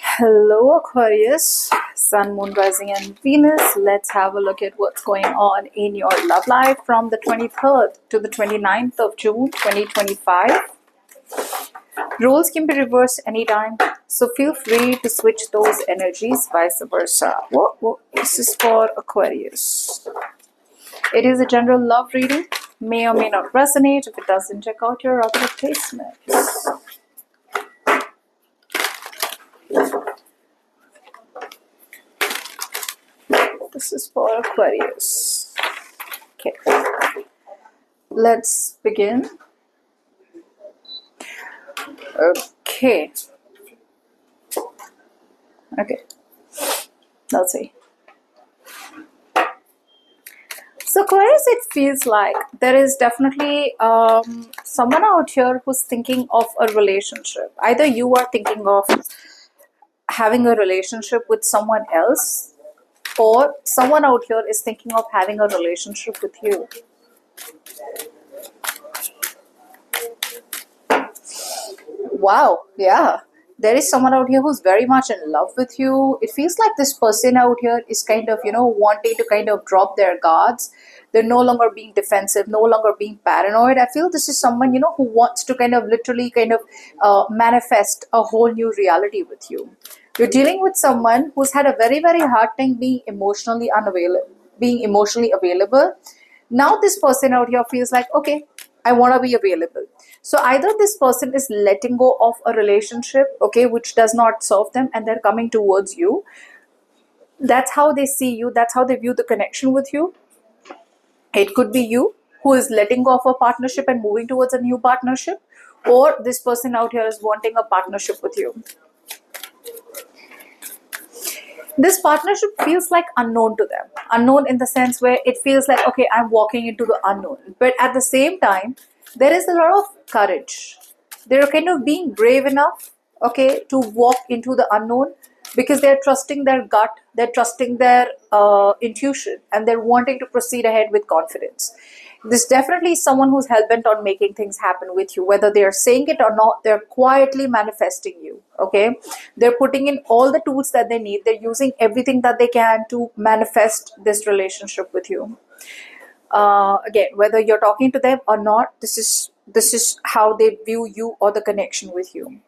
Hello, Aquarius, Sun, Moon, Rising, and Venus. Let's have a look at what's going on in your love life from the 23rd to the 29th of June 2025. Roles can be reversed anytime, so feel free to switch those energies, vice versa. Whoa. This is for Aquarius. It is a general love reading, may or may not resonate. If it doesn't, check out your other placements. This is for Aquarius. Okay, let's begin. Okay, let's see. So Aquarius, it feels like there is definitely someone out here who's thinking of a relationship. Either you are thinking of having a relationship with someone else, or someone out here is thinking of having a relationship with you. Wow, yeah. There is someone out here who's very much in love with you. It feels like this person out here is kind of, wanting to kind of drop their guards. They're no longer being defensive, no longer being paranoid. I feel this is someone, who wants to kind of literally kind of manifest a whole new reality with you. You're dealing with someone who's had a very, very hard time being emotionally available. Now this person out here feels like, okay, I want to be available. So either this person is letting go of a relationship, okay, which does not serve them, and they're coming towards you. That's how they see you. That's how they view the connection with you. It could be you who is letting go of a partnership and moving towards a new partnership, or this person out here is wanting a partnership with you. This partnership feels like unknown to them. Unknown in the sense where it feels like, okay, I'm walking into the unknown. But at the same time, there is a lot of courage. They're kind of being brave enough, okay, to walk into the unknown because they're trusting their gut, they're trusting their intuition, and they're wanting to proceed ahead with confidence. This definitely is someone who's hell-bent on making things happen with you. Whether they're saying it or not, they're quietly manifesting you, okay? They're putting in all the tools that they need. They're using everything that they can to manifest this relationship with you. Again, whether you're talking to them or not, this is how they view you or the connection with you.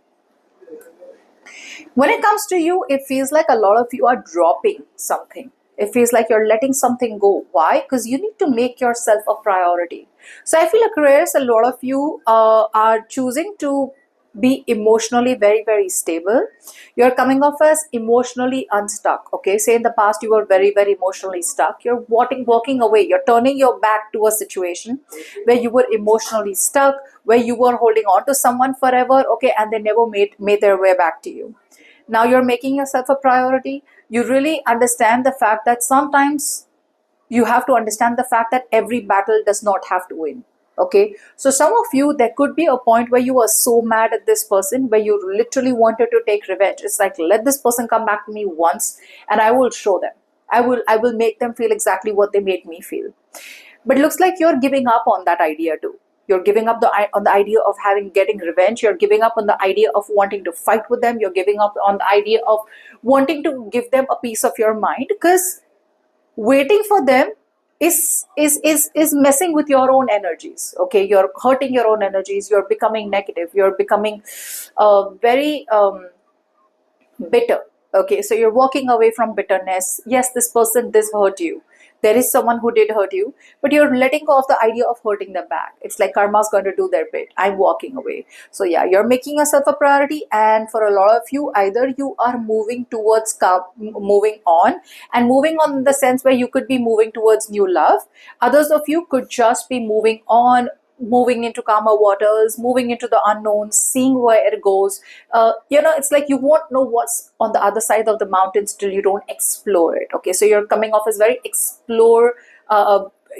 When it comes to you, it feels like a lot of you are dropping something. It feels like you're letting something go. Why? Because you need to make yourself a priority. So I feel like, Aquarius, a lot of you are choosing to be emotionally very, very stable. You're coming off as emotionally unstuck. Okay, say in the past you were very, very emotionally stuck. You're walking away. You're turning your back to a situation where you were emotionally stuck, where you were holding on to someone forever. Okay, and they never made their way back to you. Now you're making yourself a priority. You really understand the fact that sometimes you have to understand the fact that every battle does not have to win. Okay, so some of you, there could be a point where you were so mad at this person where you literally wanted to take revenge. It's like, let this person come back to me once and I will show them. I will make them feel exactly what they made me feel. But it looks like you're giving up on that idea too. You're giving up on the idea of getting revenge. You're giving up on the idea of wanting to fight with them. You're giving up on the idea of wanting to give them a piece of your mind, because waiting for them is messing with your own energies. Okay, you're hurting your own energies. You're becoming negative. You're becoming very bitter. Okay, so you're walking away from bitterness. Yes, this person this hurt you. There is someone who did hurt you, but you're letting go of the idea of hurting them back. It's like karma's going to do their bit. I'm walking away. So yeah, you're making yourself a priority, and for a lot of you, either you are moving towards moving on, and moving on in the sense where you could be moving towards new love. Others of you could just be moving on, moving into calmer waters, moving into the unknown, seeing where it goes. It's like you won't know what's on the other side of the mountains till you don't explore it. Okay, so you're coming off as very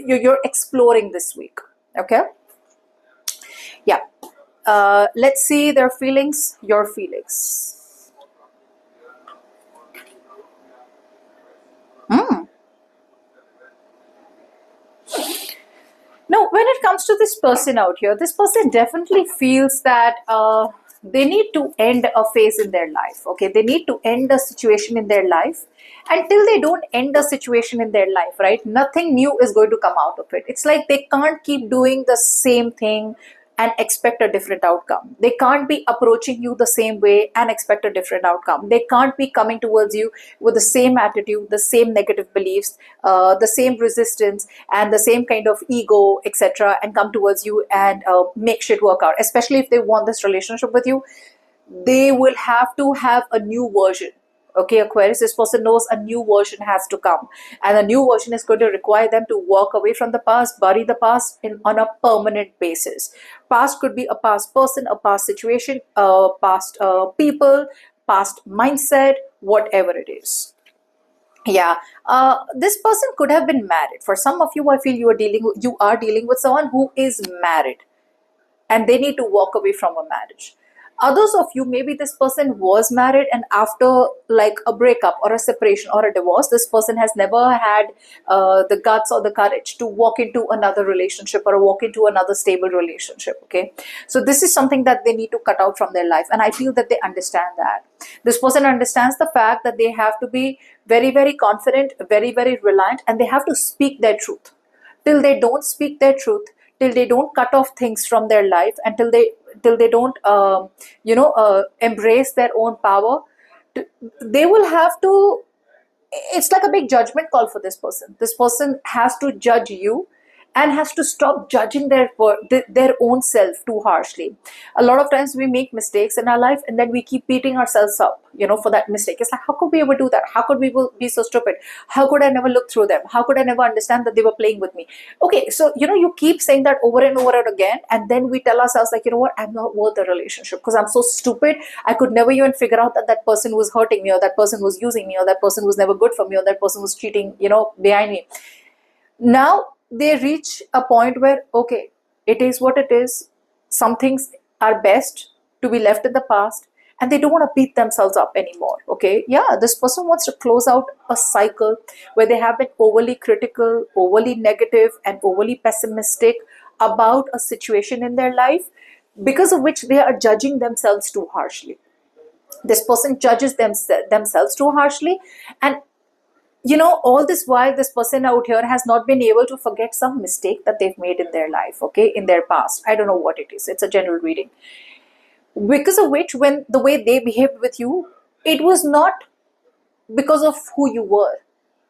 you're exploring this week. Okay, yeah. Let's see their feelings, your feelings. Now, when it comes to this person out here, this person definitely feels that they need to end a phase in their life. Okay, they need to end a situation in their life. Until they don't end a situation in their life, right, nothing new is going to come out of it. It's like they can't keep doing the same thing and expect a different outcome. They can't be approaching you the same way and expect a different outcome. They can't be coming towards you with the same attitude, the same negative beliefs, the same resistance, and the same kind of ego, etc., and come towards you and make shit work out. Especially if they want this relationship with you, they will have to have a new version. Okay, Aquarius, this person knows a new version has to come, and a new version is going to require them to walk away from the past, bury the past on a permanent basis. Past could be a past person, a past situation, past people, past mindset, whatever it is. Yeah, this person could have been married. For some of you, I feel you are dealing with someone who is married and they need to walk away from a marriage. Others of you, maybe this person was married, and after like a breakup or a separation or a divorce, this person has never had the guts or the courage to walk into another relationship or walk into another stable relationship. Okay, so this is something that they need to cut out from their life, and I feel that they understand that. This person understands the fact that they have to be very, very confident, very, very reliant, and they have to speak their truth. Till they don't speak their truth, till they don't cut off things from their life, until they don't embrace their own power, they will have to, it's like a big judgment call for this person. This person has to judge you and has to stop judging their own self too harshly. A lot of times we make mistakes in our life and then we keep beating ourselves up, for that mistake. It's like, how could we ever do that? How could we be so stupid? How could I never look through them? How could I never understand that they were playing with me? Okay, so you keep saying that over and over and again, and then we tell ourselves like, what, I'm not worth the relationship because I'm so stupid. I could never even figure out that person was hurting me, or that person was using me, or that person was never good for me, or that person was cheating behind me. Now they reach a point where, okay, it is what it is. Some things are best to be left in the past, and they don't want to beat themselves up anymore. Okay, yeah, this person wants to close out a cycle where they have been overly critical, overly negative, and overly pessimistic about a situation in their life, because of which they are judging themselves too harshly. This person judges themselves too harshly, and all this while, this person out here has not been able to forget some mistake that they've made in their life, okay, in their past. I don't know what it is. It's a general reading. Because of which, when the way they behaved with you, it was not because of who you were.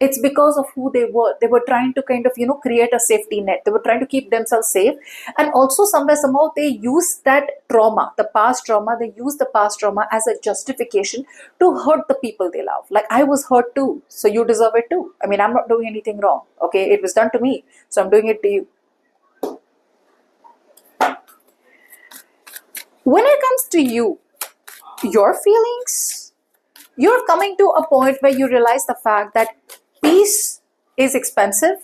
It's because of who they were. They were trying to kind of, create a safety net. They were trying to keep themselves safe. And also somehow they use that trauma, the past trauma, they use the past trauma as a justification to hurt the people they love. Like, I was hurt too, so you deserve it too. I mean, I'm not doing anything wrong. Okay, it was done to me, so I'm doing it to you. When it comes to you, your feelings, you're coming to a point where you realize the fact that peace is expensive.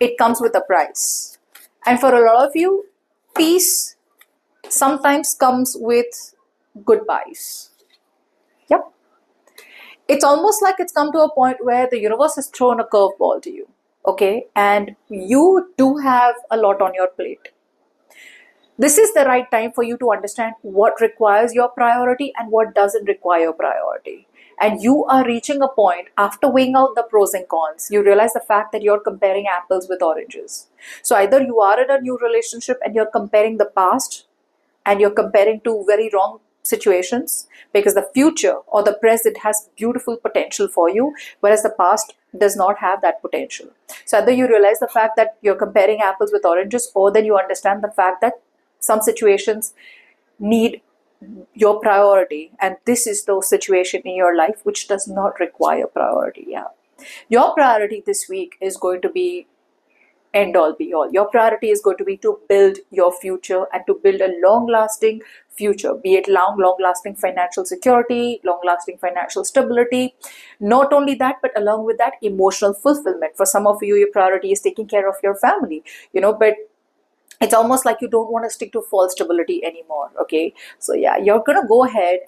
It comes with a price. And for a lot of you, peace sometimes comes with goodbyes. Yep. It's almost like it's come to a point where the universe has thrown a curveball to you. Okay. And you do have a lot on your plate. This is the right time for you to understand what requires your priority and what doesn't require your priority. And you are reaching a point, after weighing out the pros and cons, you realize the fact that you're comparing apples with oranges. So either you are in a new relationship and you're comparing the past, and you're comparing two very wrong situations, because the future or the present has beautiful potential for you, whereas the past does not have that potential. So either you realize the fact that you're comparing apples with oranges, or then you understand the fact that some situations need your priority, and this is the situation in your life which does not require priority. Yeah, your priority this week is going to be end all be all. Your priority is going to be to build your future and to build a long lasting future, be it long lasting financial security, long lasting financial stability. Not only that, but along with that, emotional fulfillment. For some of you, your priority is taking care of your family, but it's almost like you don't want to stick to false stability anymore. Okay, so yeah, you're gonna go ahead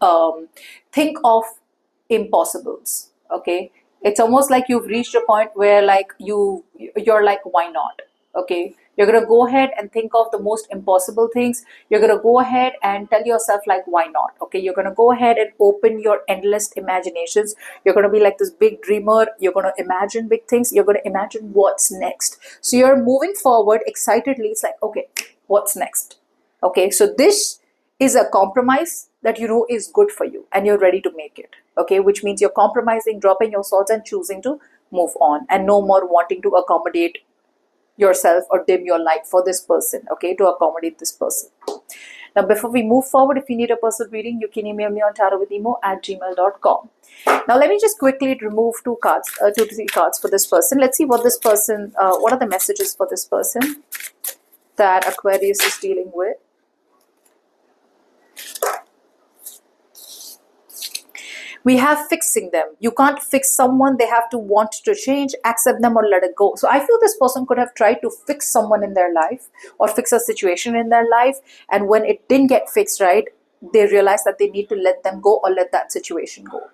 and think of impossibles. Okay, it's almost like you've reached a point where like you're like, why not? Okay, You're going to go ahead and think of the most impossible things. You're going to go ahead and tell yourself like, why not? Okay, you're going to go ahead and open your endless imaginations. You're going to be like this big dreamer. You're going to imagine big things. You're going to imagine what's next. So you're moving forward excitedly. It's like, okay, what's next? Okay, so this is a compromise that you know is good for you and you're ready to make it. Okay, which means you're compromising, dropping your swords and choosing to move on, and no more wanting to accommodate yourself or dim your light for this person, okay, to accommodate this person. Now, before we move forward, if you need a personal reading, you can email me on tarotwithnimo@gmail.com. Now, let me just quickly remove two to three cards for this person. Let's see what this person, what are the messages for this person that Aquarius is dealing with. We have fixing them. You can't fix someone. They have to want to change, accept them, or let it go. So I feel this person could have tried to fix someone in their life or fix a situation in their life. And when it didn't get fixed right, they realized that they need to let them go or let that situation go.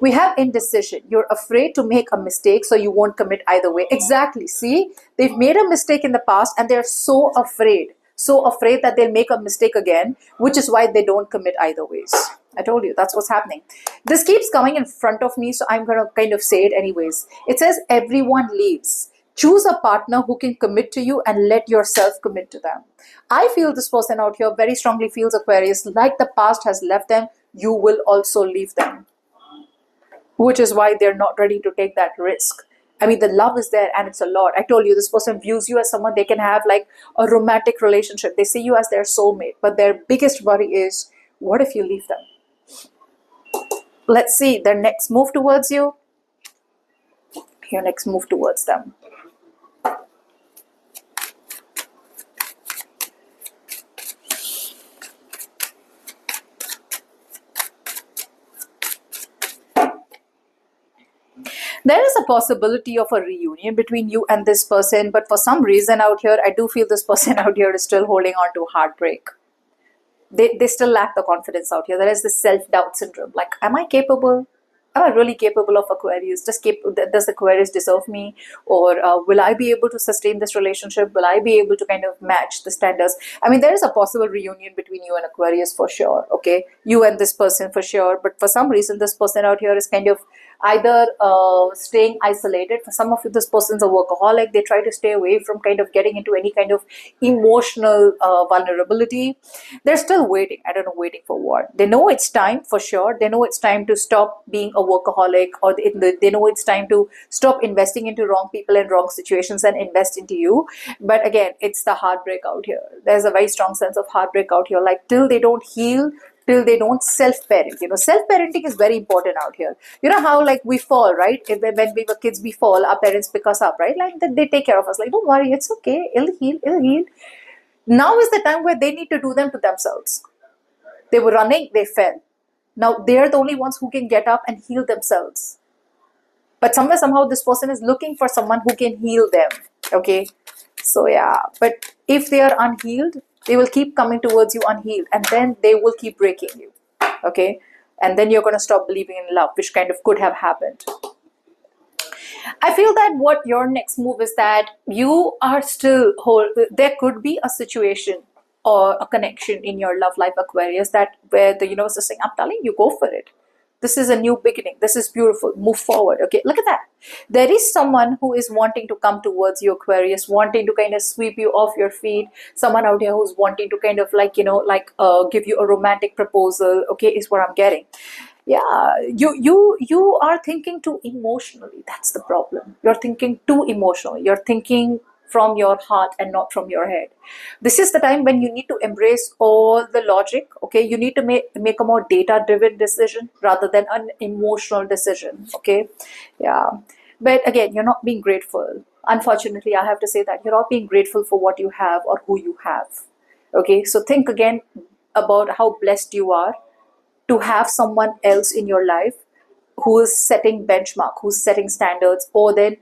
We have indecision. You're afraid to make a mistake, so you won't commit either way. Exactly. See, they've made a mistake in the past and they're so afraid that they'll make a mistake again, which is why they don't commit either ways. I told you, that's what's happening. This keeps coming in front of me, so I'm going to kind of say it anyways. It says, everyone leaves. Choose a partner who can commit to you and let yourself commit to them. I feel this person out here very strongly feels, Aquarius, like the past has left them, you will also leave them. Which is why they're not ready to take that risk. I mean, the love is there and it's a lot. I told you, this person views you as someone they can have like a romantic relationship. They see you as their soulmate. But their biggest worry is, what if you leave them? Let's see their next move towards you. Your next move towards them. There is a possibility of a reunion between you and this person, but for some reason out here, I do feel this person out here is still holding on to heartbreak. They still lack the confidence out here. There is this self-doubt syndrome. Like, am I capable? Am I really capable of Aquarius? Does Aquarius deserve me? Or will I be able to sustain this relationship? Will I be able to kind of match the standards? I mean, there is a possible reunion between you and Aquarius for sure, okay? You and this person for sure. But for some reason, this person out here is kind of either staying isolated. For some of you, this person's a workaholic. They try to stay away from kind of getting into any kind of emotional vulnerability. They're still waiting. I don't know, waiting for what? They know it's time for sure. They know it's time to stop being a workaholic, or they know it's time to stop investing into wrong people and wrong situations and invest into you. But again, it's the heartbreak out here. There's a very strong sense of heartbreak out here. Like, till they don't heal, till they don't self-parent. You know, self-parenting is very important out here. You know how like we fall, right? When we were kids, we fall, our parents pick us up, right? Like they take care of us. Like, don't worry, it's okay. It'll heal, it'll heal. Now is the time where they need to do them to themselves. They were running, they fell. Now they're the only ones who can get up and heal themselves. But somehow this person is looking for someone who can heal them. Okay. So yeah, but if they are unhealed, they will keep coming towards you unhealed, and then they will keep breaking you. Okay. And then you're going to stop believing in love, which kind of could have happened. I feel that what your next move is that you are still whole. There could be a situation or a connection in your love life, Aquarius, that where the universe is saying, I'm telling you, go for it. This is a new beginning. This is beautiful. Move forward. Okay, look at that. There is someone who is wanting to come towards you, Aquarius, wanting to kind of sweep you off your feet. Someone out here who's wanting to kind of like, you know, like give you a romantic proposal. Okay, is what I'm getting. Yeah, you are thinking too emotionally. That's the problem. You're thinking too emotionally. You're thinking from your heart and not from your head. This is the time when you need to embrace all the logic. Okay, you need to make a more data-driven decision rather than an emotional decision. Okay, yeah. But again, you're not being grateful. Unfortunately, I have to say that you're not being grateful for what you have or who you have. Okay, so think again about how blessed you are to have someone else in your life who is setting benchmark, who's setting standards. Or then,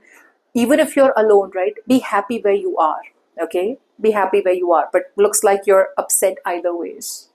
even if you're alone, right, be happy where you are. Okay, be happy where you are. But looks like you're upset either ways.